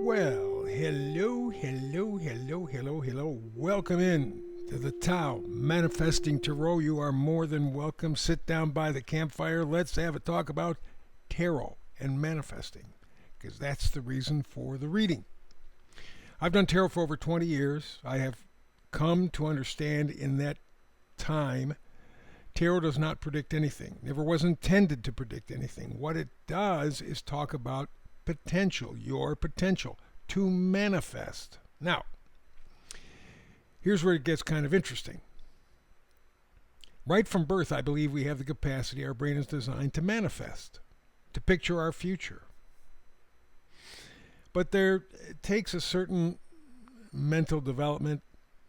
Well, hello. Welcome in to the Tao Manifesting Tarot. You are more than welcome. Sit down by the campfire. Let's have a talk about tarot and manifesting, because that's the reason for the reading. I've done tarot for over 20 years. I have come to understand in that time tarot does not predict anything, never was intended to predict anything. What it does is talk about potential, your potential to manifest. Now, here's where it gets kind of interesting. Right from birth, I believe we have the capacity, our brain is designed to manifest, to picture our future. But it takes a certain mental development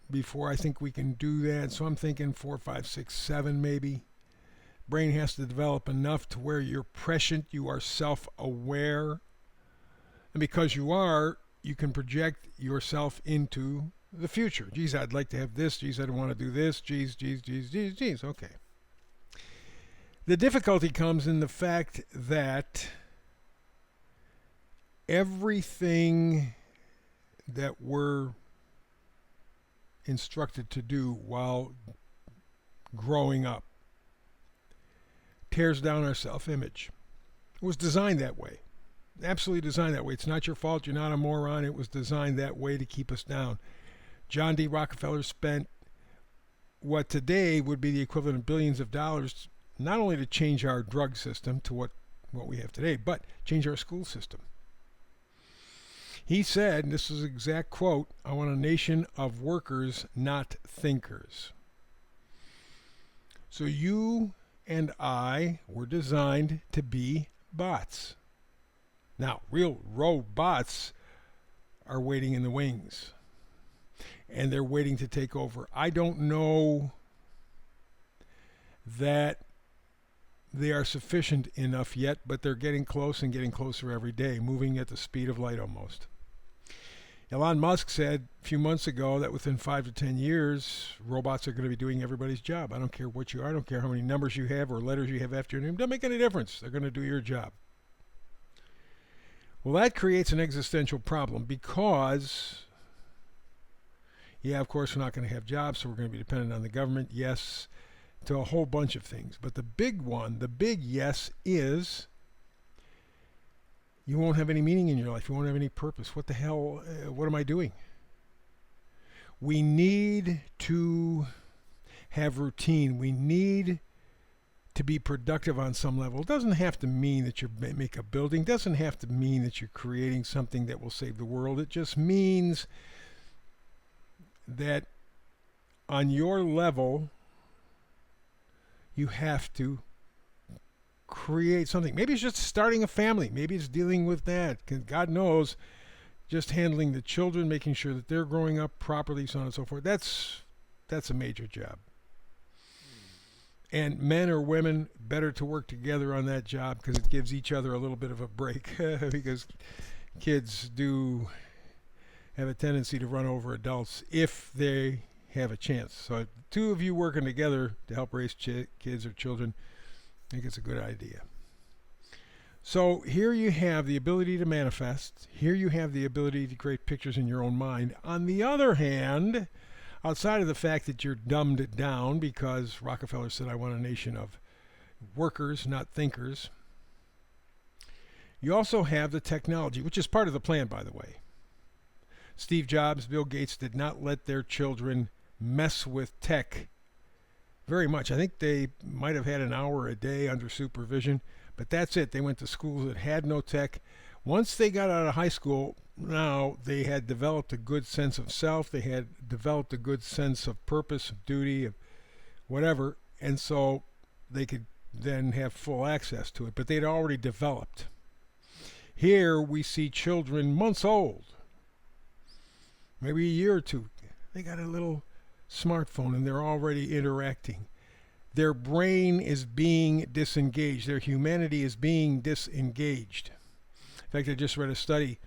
before I think we can do that. So I'm thinking 4, 5, 6, 7 maybe. Brain has to develop enough to where you're prescient, you are self-aware. And because you are, you can project yourself into the future. Geez, I'd like to have this. Geez, I don't want to do this. Geez. Okay. The difficulty comes in the fact that everything that we're instructed to do while growing up tears down our self-image. It was designed that way. Absolutely designed that way. It's not your fault. You're not a moron. It was designed that way to keep us down. John D. Rockefeller spent what today would be the equivalent of billions of dollars not only to change our drug system to what we have today, but change our school system. He said, and this is an exact quote, "I want a nation of workers, not thinkers." So you and I were designed to be bots. Now, real robots are waiting in the wings, and they're waiting to take over. I don't know that they are sufficient enough yet, but they're getting close and getting closer every day, moving at the speed of light almost. Elon Musk said a few months ago that within 5 to 10 years, robots are going to be doing everybody's job. I don't care what you are. I don't care how many numbers you have or letters you have after your name. It doesn't make any difference. They're going to do your job. Well, that creates an existential problem because, of course, we're not going to have jobs, so we're going to be dependent on the government. Yes, to a whole bunch of things. But the big yes is you won't have any meaning in your life. You won't have any purpose. What the hell? What am I doing? We need to have routine. We need to be productive on some level. It doesn't have to mean that you make a building. It doesn't have to mean that you're creating something that will save the world. It just means that on your level, you have to create something. Maybe it's just starting a family. Maybe it's dealing with that. God knows, just handling the children, making sure that they're growing up properly, so on and so forth. That's a major job. And men or women, better to work together on that job because it gives each other a little bit of a break because kids do have a tendency to run over adults if they have a chance. So two of you working together to help raise kids or children, I think it's a good idea. So here you have the ability to manifest. Here you have the ability to create pictures in your own mind. On the other hand, outside of the fact that you're dumbed down because Rockefeller said, "I want a nation of workers, not thinkers," you also have the technology, which is part of the plan, by the way. Steve Jobs, Bill Gates did not let their children mess with tech very much. I think they might have had an hour a day under supervision, but that's it. They went to schools that had no tech. Once they got out of high school, now they had developed a good sense of self. They had developed a good sense of purpose, of duty, of whatever, and so they could then have full access to it, but they'd already developed. Here we see children months old, maybe a year or two. They got a little smartphone and they're already interacting. Their brain is being disengaged. Their humanity is being disengaged. In fact, I just read a study.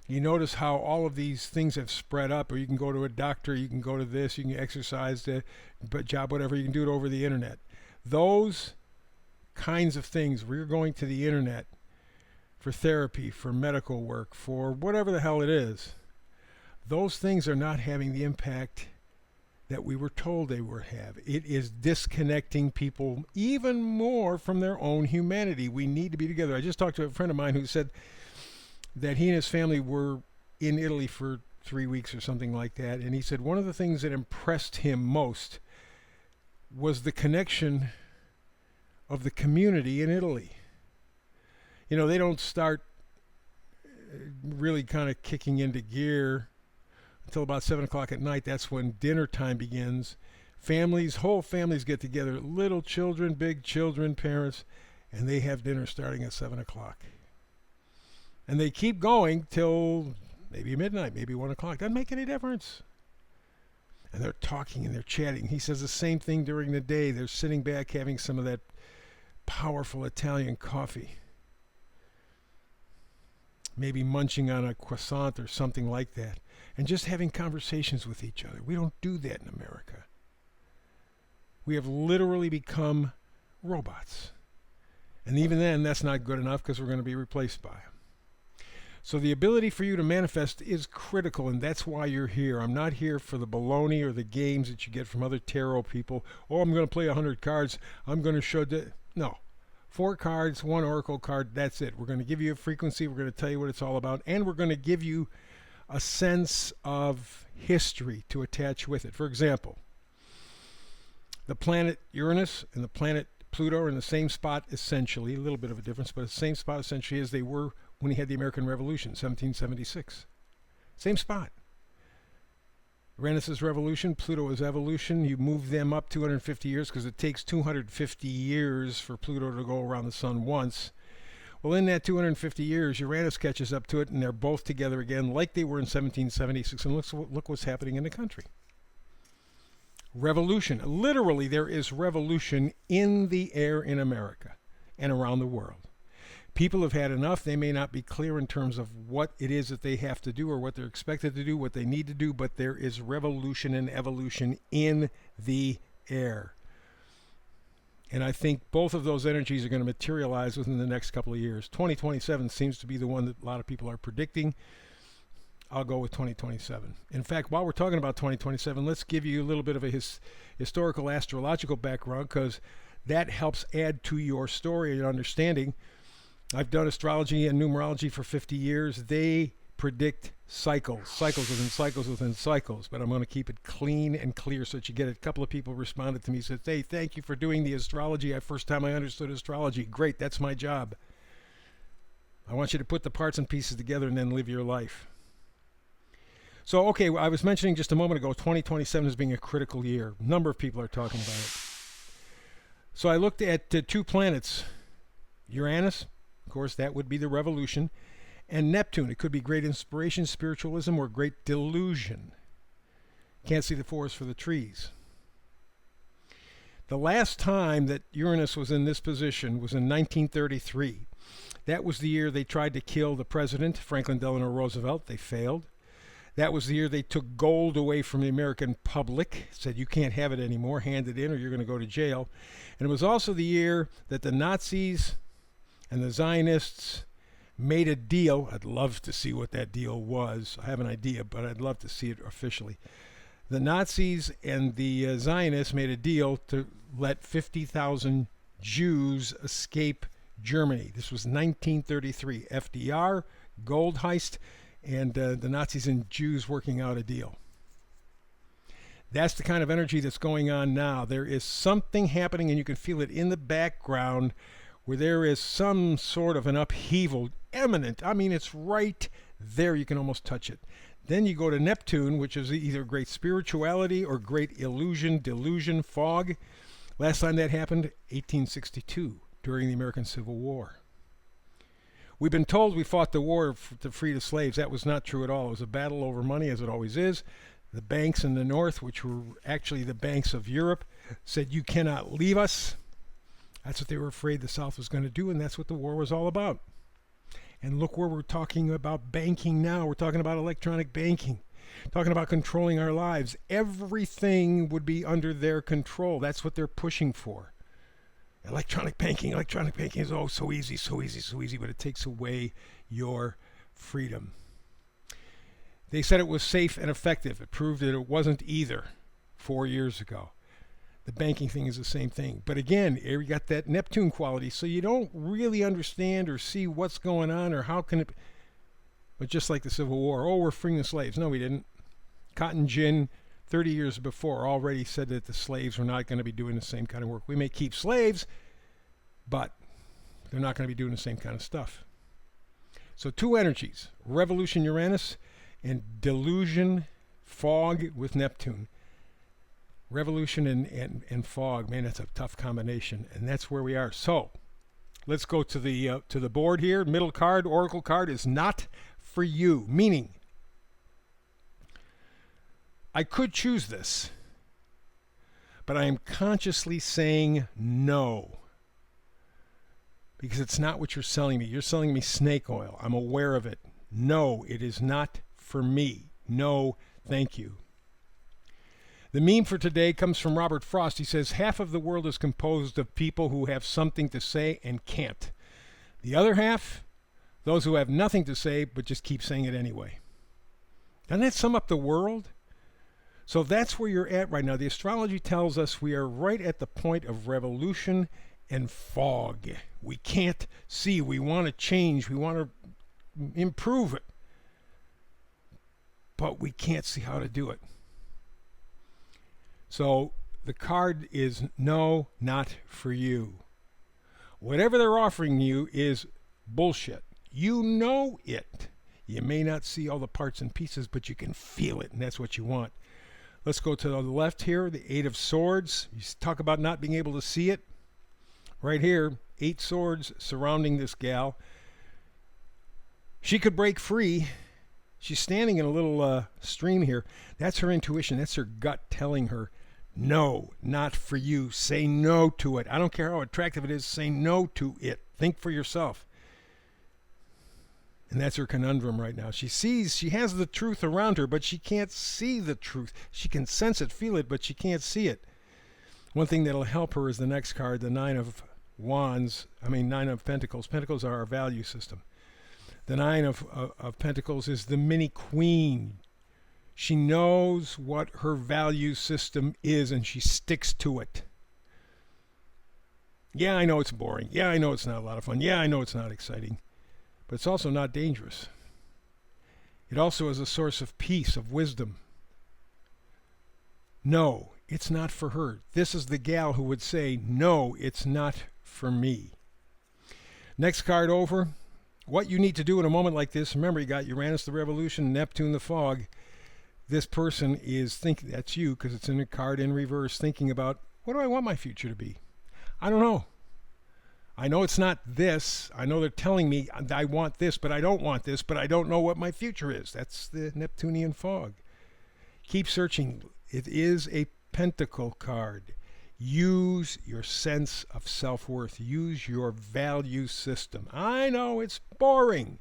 You notice how all of these things have spread up, or you can go to a doctor, you can go to this, you can exercise, but job, whatever, you can do it over the internet. Those kinds of things, where you're going to the internet, for therapy, for medical work, for whatever the hell it is, those things are not having the impact that we were told they would have. It is disconnecting people even more from their own humanity. We need to be together. I just talked to a friend of mine who said that he and his family were in Italy for 3 weeks or something like that, and he said one of the things that impressed him most was the connection of the community in Italy. You know, they don't start really kind of kicking into gear until about 7 o'clock at night. That's when dinner time begins. Families, whole families get together, little children, big children, parents, and they have dinner starting at 7 o'clock. And they keep going till maybe midnight, maybe 1 o'clock. Doesn't make any difference. And they're talking and they're chatting. He says the same thing during the day. They're sitting back having some of that powerful Italian coffee. Maybe munching on a croissant or something like that. And just having conversations with each other. We don't do that in America. We have literally become robots. And even then, that's not good enough because we're going to be replaced by them. So the ability for you to manifest is critical, and that's why you're here. I'm not here for the baloney or the games that you get from other tarot people. Oh, I'm going to play 100 cards. I'm going to show that. No. 4 cards, 1 oracle card, that's it. We're going to give you a frequency. We're going to tell you what it's all about, and we're going to give you a sense of history to attach with it. For example, the planet Uranus and the planet Pluto are in the same spot essentially, a little bit of a difference, but the same spot essentially as they were when he had the American Revolution, 1776. Same spot. Uranus is revolution, Pluto is evolution. You move them up 250 years because it takes 250 years for Pluto to go around the sun once. Well, in that 250 years, Uranus catches up to it, and they're both together again like they were in 1776. And look what's happening in the country. Revolution. Literally, there is revolution in the air in America and around the world. People have had enough. They may not be clear in terms of what it is that they have to do or what they're expected to do, what they need to do, but there is revolution and evolution in the air. And I think both of those energies are going to materialize within the next couple of years. 2027 seems to be the one that a lot of people are predicting. I'll go with 2027. In fact, while we're talking about 2027, let's give you a little bit of a historical astrological background because that helps add to your story and understanding. I've done astrology and numerology for 50 years. They predict cycles within cycles within cycles, but I'm going to keep it clean and clear so that you get it. A couple of people responded to me, said, hey, thank you for doing the astrology. First time I understood astrology. Great, that's my job. I want you to put the parts and pieces together and then live your life. So, okay, I was mentioning just a moment ago, 2027 as being a critical year. A number of people are talking about it. So I looked at 2 planets, Uranus, of course, that would be the revolution, and Neptune. It could be great inspiration, spiritualism, or great delusion. Can't see the forest for the trees. The last time that Uranus was in this position was in 1933. That was the year they tried to kill the president, Franklin Delano Roosevelt. They failed. That was the year they took gold away from the American public, said you can't have it anymore, hand it in or you're going to go to jail. And it was also the year that the Nazis and the Zionists made a deal. I'd love to see what that deal was. I have an idea, but I'd love to see it officially. The Nazis and the Zionists made a deal to let 50,000 Jews escape Germany. This was 1933. FDR, gold heist, and the Nazis and Jews working out a deal. That's the kind of energy that's going on now. There is something happening, and you can feel it in the background where there is some sort of an upheaval imminent. I mean, it's right there. You can almost touch it. Then you go to Neptune, which is either great spirituality or great illusion, delusion, fog. Last time that happened, 1862, during the American Civil War. We've been told we fought the war to free the slaves. That was not true at all. It was a battle over money, as it always is. The banks in the north, which were actually the banks of Europe, said, you cannot leave us. That's what they were afraid the South was going to do, and that's what the war was all about. And look where we're talking about banking now. We're talking about electronic banking, talking about controlling our lives. Everything would be under their control. That's what they're pushing for. Electronic banking is oh so easy, so easy, so easy, but it takes away your freedom. They said it was safe and effective. It proved that it wasn't either 4 years ago. The banking thing is the same thing. But again, you got that Neptune quality, so you don't really understand or see what's going on or how can it. But just like the Civil War, oh, we're freeing the slaves. No, we didn't. Cotton Gin, 30 years before, already said that the slaves were not going to be doing the same kind of work. We may keep slaves, but they're not going to be doing the same kind of stuff. So 2 energies, revolution Uranus and delusion fog with Neptune. Revolution and fog, man, that's a tough combination, and that's where we are. So let's go to the board here. Middle card, Oracle card, is not for you, meaning I could choose this, but I am consciously saying no because it's not what you're selling me. You're selling me snake oil. I'm aware of it. No, it is not for me. No, thank you. The meme for today comes from Robert Frost. He says, half of the world is composed of people who have something to say and can't. The other half, those who have nothing to say but just keep saying it anyway. Doesn't that sum up the world? So that's where you're at right now. The astrology tells us we are right at the point of revolution and fog. We can't see. We want to change. We want to improve it. But we can't see how to do it. So the card is no, not for you. Whatever they're offering you is bullshit. You know it. You may not see all the parts and pieces, but you can feel it, and that's what you want. Let's go to the left here, the 8 of Swords. You talk about not being able to see it. Right here, 8 swords surrounding this gal. She could break free. She's standing in a little stream here. That's her intuition. That's her gut telling her, no, not for you. Say no to it. I don't care how attractive it is. Say no to it. Think for yourself. And that's her conundrum right now. She has the truth around her, but she can't see the truth. She can sense it, feel it, but she can't see it. One thing that'll help her is the next card, the 9 of Pentacles. Pentacles are our value system. The 9 of Pentacles is the mini queen. She knows what her value system is, and she sticks to it. Yeah, I know it's boring. Yeah, I know it's not a lot of fun. Yeah, I know it's not exciting. But it's also not dangerous. It also is a source of peace, of wisdom. No, it's not for her. This is the gal who would say, no, it's not for me. Next card over. What you need to do in a moment like this, remember you got Uranus the revolution, Neptune the fog. This person is thinking, that's you because it's in a card in reverse, thinking about, what do I want my future to be? I don't know. I know it's not this. I know they're telling me I want this, but I don't want this, but I don't know what my future is. That's the Neptunian fog. Keep searching. It is a pentacle card. Use your sense of self-worth. Use your value system. I know it's boring,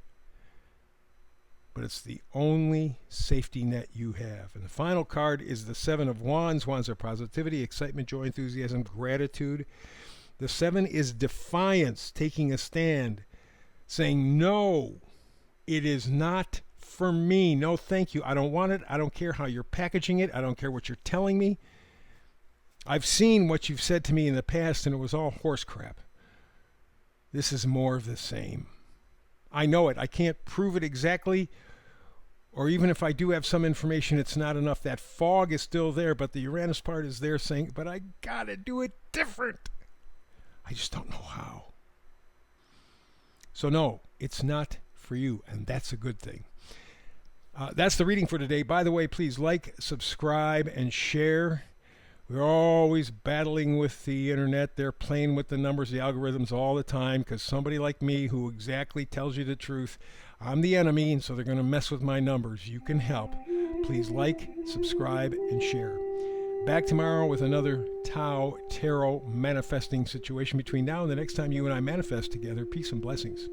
but it's the only safety net you have. And the final card is the 7 of Wands. Wands are positivity, excitement, joy, enthusiasm, gratitude. The 7 is defiance, taking a stand, saying, no, it is not for me. No, thank you. I don't want it. I don't care how you're packaging it. I don't care what you're telling me. I've seen what you've said to me in the past, and it was all horse crap. This is more of the same. I know it. I can't prove it exactly, or even if I do have some information, it's not enough. That fog is still there, but the Uranus part is there saying, but I gotta do it different. I just don't know how. So no, it's not for you, and that's a good thing. That's the reading for today. By the way, please like, subscribe, and share. We're always battling with the internet. They're playing with the numbers, the algorithms all the time because somebody like me who exactly tells you the truth, I'm the enemy, and so they're going to mess with my numbers. You can help. Please like, subscribe, and share. Back tomorrow with another Tao Tarot manifesting situation. Between now and the next time you and I manifest together, peace and blessings.